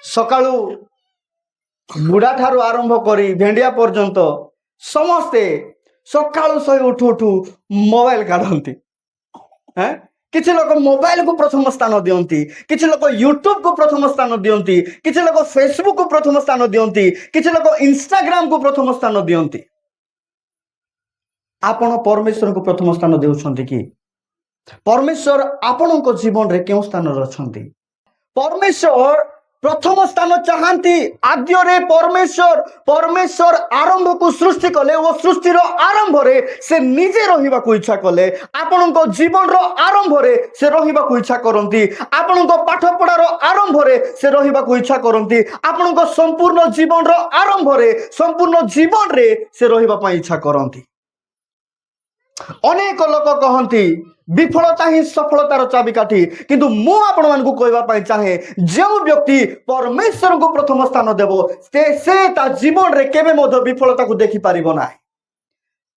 ସକାଳୁ ବୁଢ଼ା ଠାରୁ ଆରମ୍ଭ କରି ଭେଣ୍ଡିଆ ପର୍ଯ୍ୟନ୍ତ ସମସ୍ତେ ସକାଳୁ ଶୋଇ ଉଠୁ ଉଠୁ ମୋବାଇଲ କାଢ଼ନ୍ତି। କିଛି ଲୋକ ମୋବାଇଲକୁ ପ୍ରଥମ ସ୍ଥାନ ଦିଅନ୍ତି, କିଛି ଲୋକ ୟୁଟ୍ୟୁବକୁ ପ୍ରଥମ ସ୍ଥାନ ଦିଅନ୍ତି, କିଛି ଲୋକ ଫେସବୁକକୁ ପ୍ରଥମ ସ୍ଥାନ ଦିଅନ୍ତି, କିଛି ଲୋକ ଇନଷ୍ଟାଗ୍ରାମକୁ ପ୍ରଥମ ସ୍ଥାନ ଦିଅନ୍ତି। ଆପଣ ପରମେଶ୍ୱରଙ୍କୁ ପ୍ରଥମ ସ୍ଥାନ ଦେଉଛନ୍ତି କି? ପରମେଶ୍ୱର ଆପଣଙ୍କ ଜୀବନରେ କେଉଁ ସ୍ଥାନରେ ଅଛନ୍ତି? ପରମେଶ୍ୱର ପ୍ରଥମ ସ୍ଥାନ ଚାହାନ୍ତି। ଆଦ୍ୟରେ ପରମେଶ୍ୱର ଆରମ୍ଭକୁ ସୃଷ୍ଟି କଲେ ଓ ସୃଷ୍ଟିର ଆରମ୍ଭରେ ସେ ନିଜେ ରହିବାକୁ ଇଚ୍ଛା କଲେ। ଆପଣଙ୍କ ଜୀବନର ଆରମ୍ଭରେ ସେ ରହିବାକୁ ଇଚ୍ଛା କରନ୍ତି। ଆପଣଙ୍କ ପାଠ ପଢ଼ାର ଆରମ୍ଭରେ ସେ ରହିବାକୁ ଇଚ୍ଛା କରନ୍ତି। ଆପଣଙ୍କ ସମ୍ପୂର୍ଣ୍ଣ ଜୀବନର ଆରମ୍ଭରେ ସମ୍ପୂର୍ଣ୍ଣ ଜୀବନରେ ସେ ରହିବା ପାଇଁ ଇଚ୍ଛା କରନ୍ତି। ଅନେକ ଲୋକ କହନ୍ତି ବିଫଳତା ହିଁ ସଫଳତାର ଚାବିକାଠି, କିନ୍ତୁ ମୁଁ ଆପଣମାନଙ୍କୁ କହିବା ପାଇଁ ଚାହେଁ, ଯେଉଁ ବ୍ୟକ୍ତି ପରମେଶ୍ୱରଙ୍କୁ ପ୍ରଥମ ସ୍ଥାନ ଦେବ ସେ ତା ଜୀବନରେ କେବେ ମଧ୍ୟ ବିଫଳତାକୁ ଦେଖିପାରିବ ନାହିଁ।